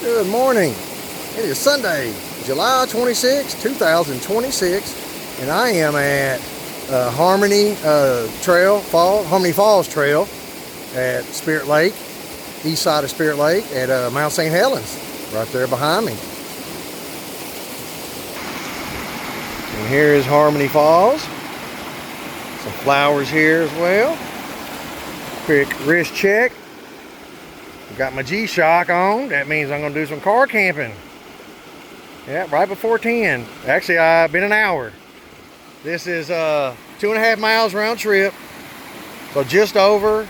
Good morning. It is Sunday, July 26, 2026, and I am at Harmony Falls Trail at Spirit Lake, east side of Spirit Lake at Mount St. Helens, right there behind me. And here is Harmony Falls. Some flowers here as well. Quick wrist check. Got my G-Shock on. That means I'm going to do some car camping. Yeah, right before 10. Actually, I've been an hour. This is 2.5 miles round trip. So just over, it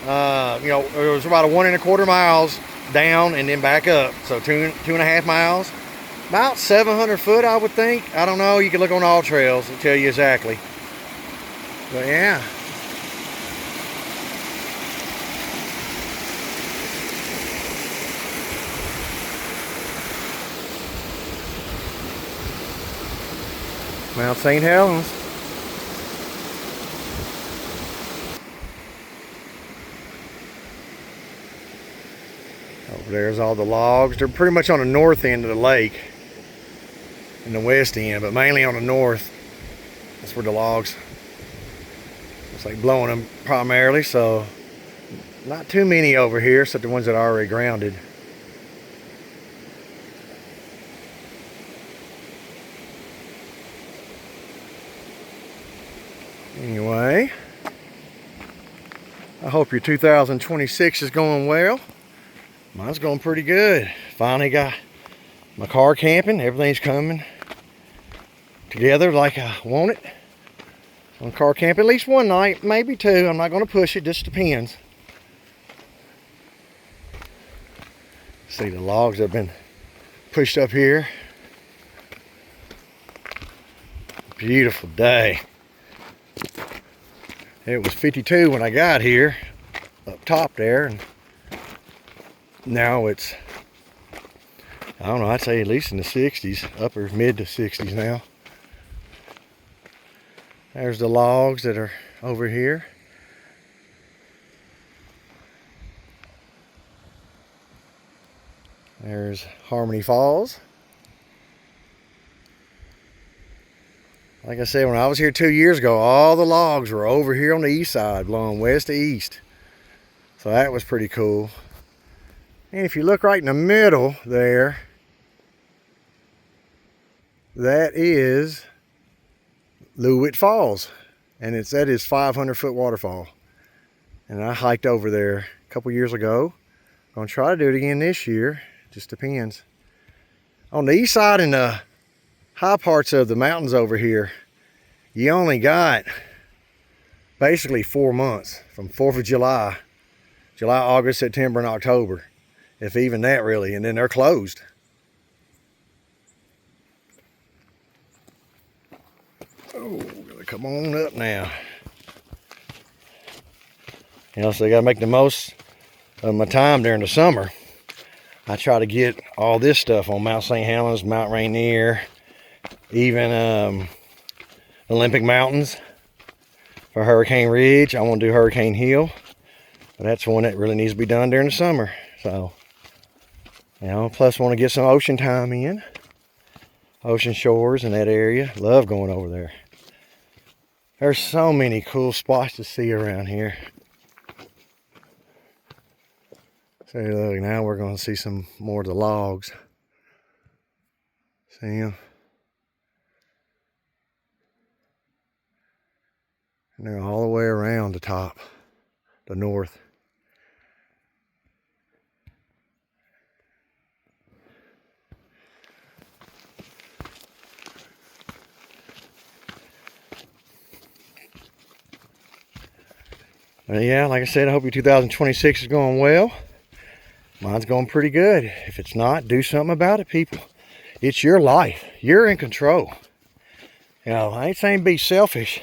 was about 1.25 miles down and then back up. So 2.5 miles. About 700 foot, I would think. I don't know. You can look on all trails and tell you exactly. But yeah. Mount St. Helens. Over there's all the logs. They're pretty much on the north end of the lake and the west end, but mainly on the north. That's where the logs, it's like blowing them primarily, so not too many over here except the ones that are already grounded. Anyway, I hope your 2026 is going well. Mine's going pretty good. Finally got my car camping. Everything's coming together like I want it. On car camp at least one night, maybe two. I'm not going to push it, just depends. See, the logs have been pushed up here. Beautiful day. It was 52 when I got here, up top there, and now it's, I don't know, I'd say at least in the 60s, upper mid to 60s now. There's the logs that are over here. There's Harmony Falls. Like I said, when I was here 2 years ago, all the logs were over here on the east side, blowing west to east. So that was pretty cool. And if you look right in the middle there, that is Lewitt Falls. And that is 500-foot waterfall. And I hiked over there a couple years ago. I'm going to try to do it again this year. Just depends. On the east side and the high parts of the mountains over here, you only got basically 4 months, from 4th of July, August, September, and October, if even that really, and then they're closed. Oh, gotta come on up now. So I gotta make the most of my time during the summer. I try to get all this stuff on Mount St. Helens, Mount Rainier, even Olympic Mountains for Hurricane Ridge. I want to do Hurricane Hill, but that's one that really needs to be done during the summer. So, plus want to get some ocean time in. Ocean shores in that area. Love going over there. There's so many cool spots to see around here. So look, now we're going to see some more of the logs. See them? And they're all the way around the top, the north. Yeah, like I said, I hope your 2026 is going well. Mine's going pretty good. If it's not, do something about it, people. It's your life. You're in control. I ain't saying be selfish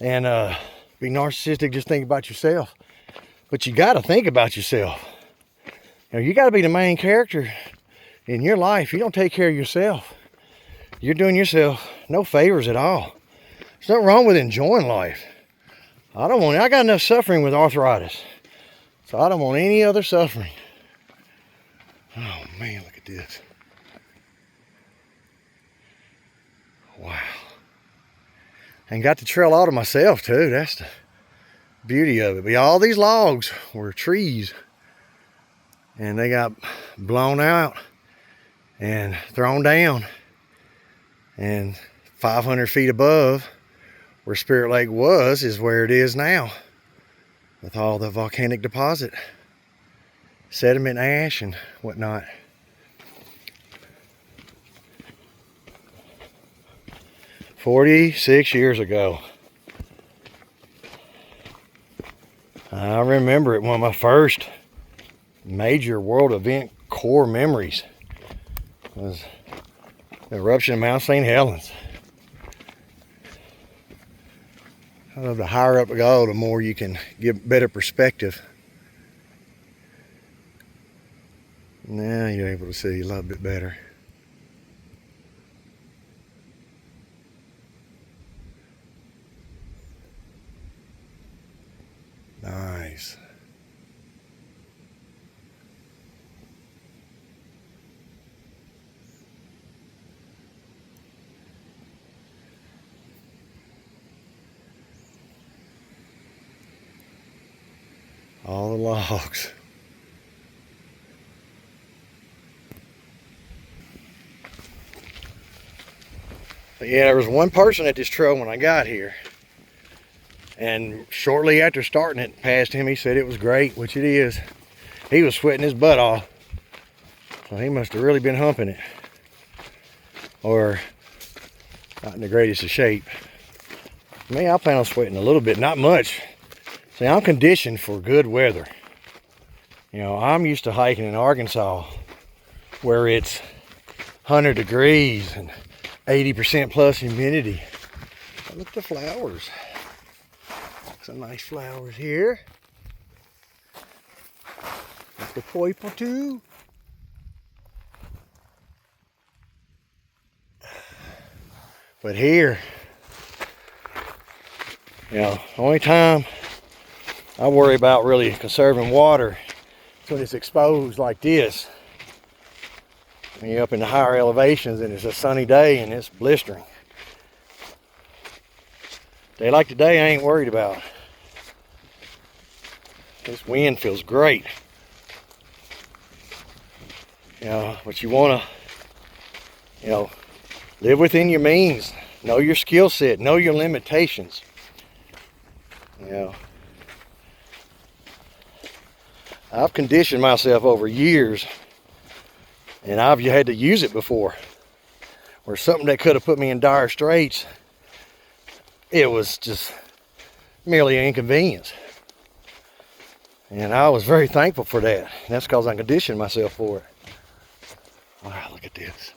and be narcissistic, just think about yourself. But you got to think about yourself. You got to be the main character in your life. You don't take care of yourself, you're doing yourself no favors at all. There's nothing wrong with enjoying life. I got enough suffering with arthritis, so I don't want any other suffering. Oh man, look at this. Wow. And got the trail all to myself too. That's the beauty of it. But all these logs were trees, and they got blown out and thrown down. And 500 feet above where Spirit Lake was is where it is now, with all the volcanic deposit, sediment, ash, and whatnot. "46 years ago. I remember it, one of my first major world event core memories was the eruption of Mount St. Helens. The higher up you go, the more you can get better perspective. Now you're able to see a little bit better. Nice. All the logs. But yeah, there was one person at this trail when I got here, and shortly after starting it, past him, he said it was great, which it is. He was sweating his butt off, so he must have really been humping it, or not in the greatest of shape. Me, I plan on sweating a little bit, not much. See, I'm conditioned for good weather. You know, I'm used to hiking in Arkansas where it's 100 degrees and 80% plus humidity. Look at the flowers. Some nice flowers here. Got the purple too. But here, you know, the only time I worry about really conserving water is when it's exposed like this. When you're up in the higher elevations and it's a sunny day and it's blistering. Day like today, I ain't worried about. This wind feels great. You know, but you want to, you know, live within your means. Know your skill set. Know your limitations. You know, I've conditioned myself over years, and I've had to use it before, where something that could have put me in dire straits, it was just merely an inconvenience. And I was very thankful for that. And that's because I conditioned myself for it. Wow, look at this.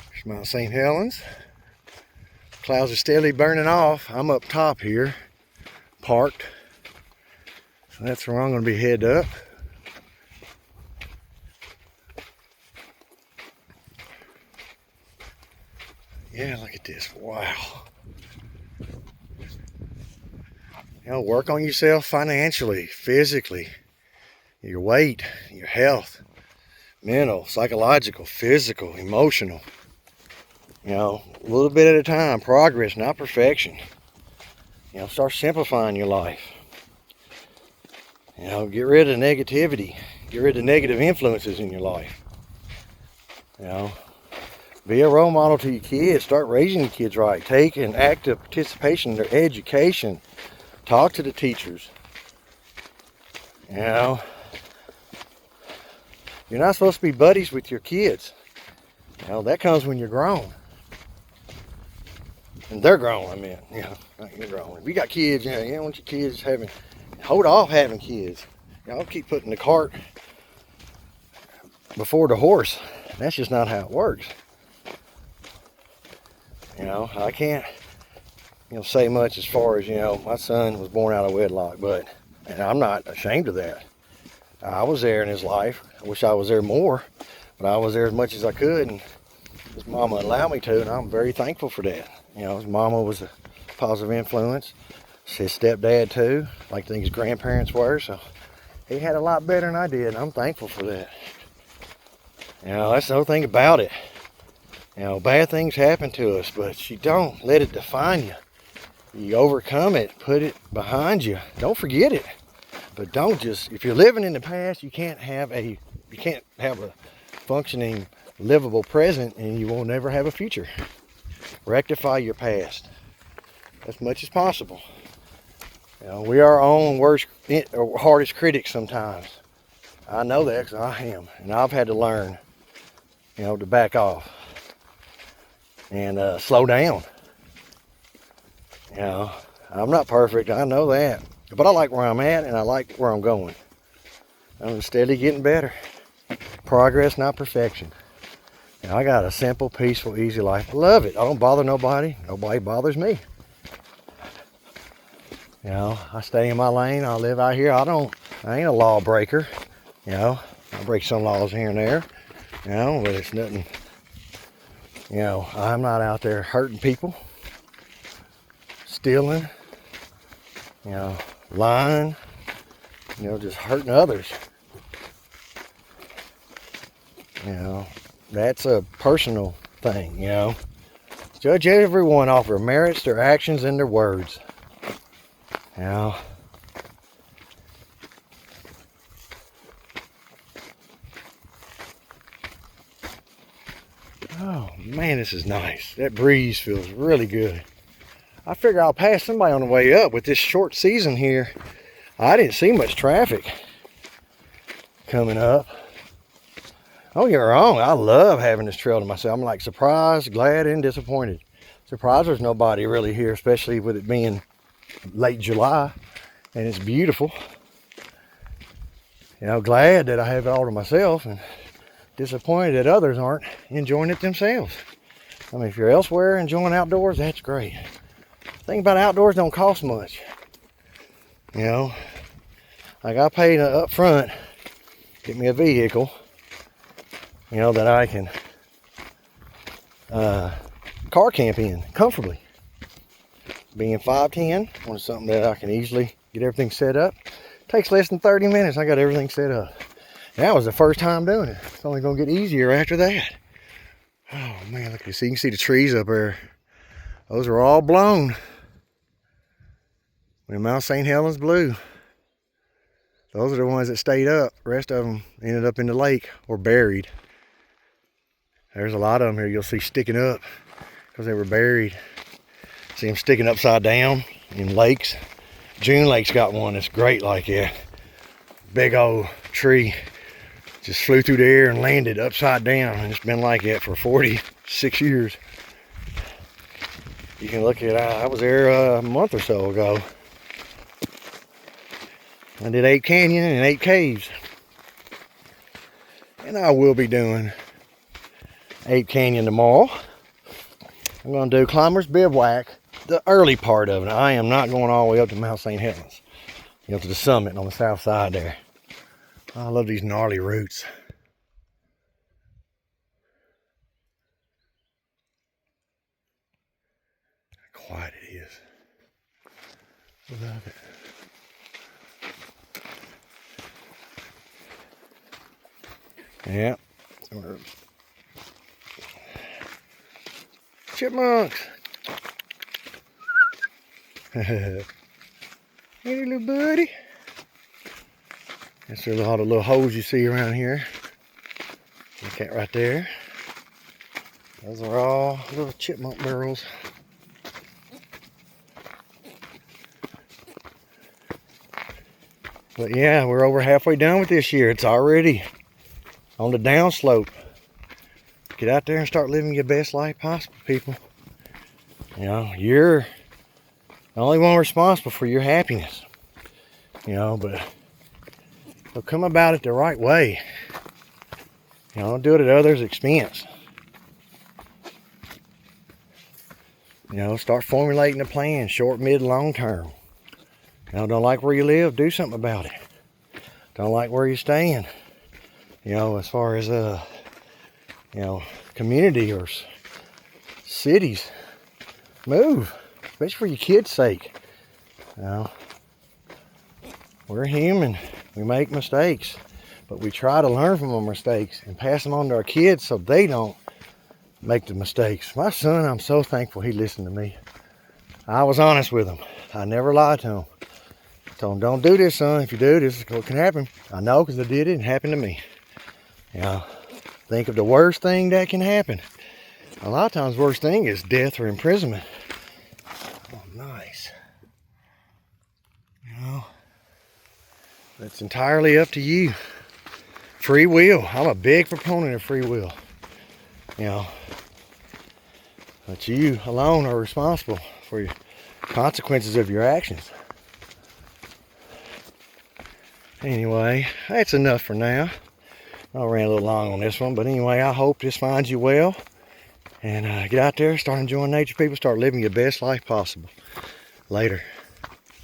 There's Mount St. Helens. Clouds are steadily burning off. I'm up top here, parked. So that's where I'm going to be headed up. Yeah, look at this. Wow. You know, work on yourself financially, physically, your weight, your health, mental, psychological, physical, emotional. You know, a little bit at a time, progress, not perfection. You know, start simplifying your life. You know, get rid of negativity. Get rid of negative influences in your life. You know, be a role model to your kids. Start raising your kids right. Take an active participation in their education. Talk to the teachers. You know, you're not supposed to be buddies with your kids. You know, that comes when you're grown. And they're grown, I mean, you know, you're grown. If you got kids, you know, you don't want your kids having, hold off having kids. Y'all keep putting the cart before the horse. That's just not how it works. You know, I can't, you know, say much as far as, you know, my son was born out of wedlock, but, and I'm not ashamed of that. I was there in his life. I wish I was there more, but I was there as much as I could, and his mama allowed me to, and I'm very thankful for that. You know, his mama was a positive influence. His stepdad too, like I think his grandparents were. So, He had a lot better than I did, and I'm thankful for that. You know, that's the whole thing about it. You know, bad things happen to us, but you don't let it define you. You overcome it, put it behind you. Don't forget it. But don't just, if you're living in the past, you can't have a functioning, livable present, and you will never have a future. Rectify your past as much as possible. You know, we are our own worst, hardest critics sometimes. I know that because I am, and I've had to learn, you know, to back off and slow down. You know, I'm not perfect, I know that, but I like where I'm at and I like where I'm going. I'm steadily getting better. Progress, not perfection. You know, I got a simple, peaceful, easy life. I love it. I don't bother nobody. Nobody bothers me. You know, I stay in my lane. I live out here. I ain't a lawbreaker. You know, I break some laws here and there. You know, but it's nothing. You know, I'm not out there hurting people, stealing, you know, lying, you know, just hurting others. You know, that's a personal thing, you know. Judge everyone off their merits, their actions, and their words. You know. Oh man, this is nice. That breeze feels really good. I figure I'll pass somebody on the way up. With this short season here, I didn't see much traffic coming up. Don't get me wrong, I love having this trail to myself. I'm like surprised, glad, and disappointed. Surprised there's nobody really here, especially with it being late July and it's beautiful. You know, glad that I have it all to myself, and disappointed that others aren't enjoying it themselves. I mean, if you're elsewhere enjoying outdoors, that's great. The thing about outdoors, don't cost much. You know, like I paid up front, get me a vehicle, you know, that I can car camp in comfortably. Being 5'10", want something that I can easily get everything set up. Takes less than 30 minutes. I got everything set up. And that was the first time doing it. It's only gonna get easier after that. Oh man, look at this. You can see the trees up there. Those are all blown when Mount St. Helens blew. Those are the ones that stayed up. The rest of them ended up in the lake or buried. There's a lot of them here you'll see sticking up because they were buried. See them sticking upside down in lakes. June Lake's got one that's great like that. Big old tree just flew through the air and landed upside down, and it's been like that for 46 years. You can look at it. I was there a month or so ago. I did 8 canyon and 8 caves. And I will be doing 8 canyon tomorrow. I'm going to do Climbers Bivouac, the early part of it. I am not going all the way up to Mount St. Helens. You know, to the summit on the south side there. I love these gnarly roots. How quiet it is. Love it. Yeah. Chipmunks. Hey, little buddy. That's all the little holes you see around here. Look at right there. Those are all little chipmunk burrows. But yeah, we're over halfway done with this year. It's already on the downslope. Get out there and start living your best life possible, people. You know, you're the only one responsible for your happiness. You know, but they'll come about it the right way. You know, don't do it at others' expense. You know, start formulating a plan, short, mid, long term. You know, don't like where you live, do something about it. Don't like where you're staying. You know, as far as you know, community or cities, move, especially for your kids' sake. You know, we're human. We make mistakes, but we try to learn from our mistakes and pass them on to our kids so they don't make the mistakes. My son, I'm so thankful he listened to me. I was honest with him. I never lied to him. Told him, don't do this, son. If you do, this is what can happen. I know because I did it and it happened to me. You know, think of the worst thing that can happen. A lot of times the worst thing is death or imprisonment. Oh, nice. You know, it's entirely up to you. Free will. I'm a big proponent of free will. You know, but you alone are responsible for your consequences of your actions. Anyway, that's enough for now. I ran a little long on this one, but anyway, I hope this finds you well. And get out there, start enjoying nature, people. Start living your best life possible. Later.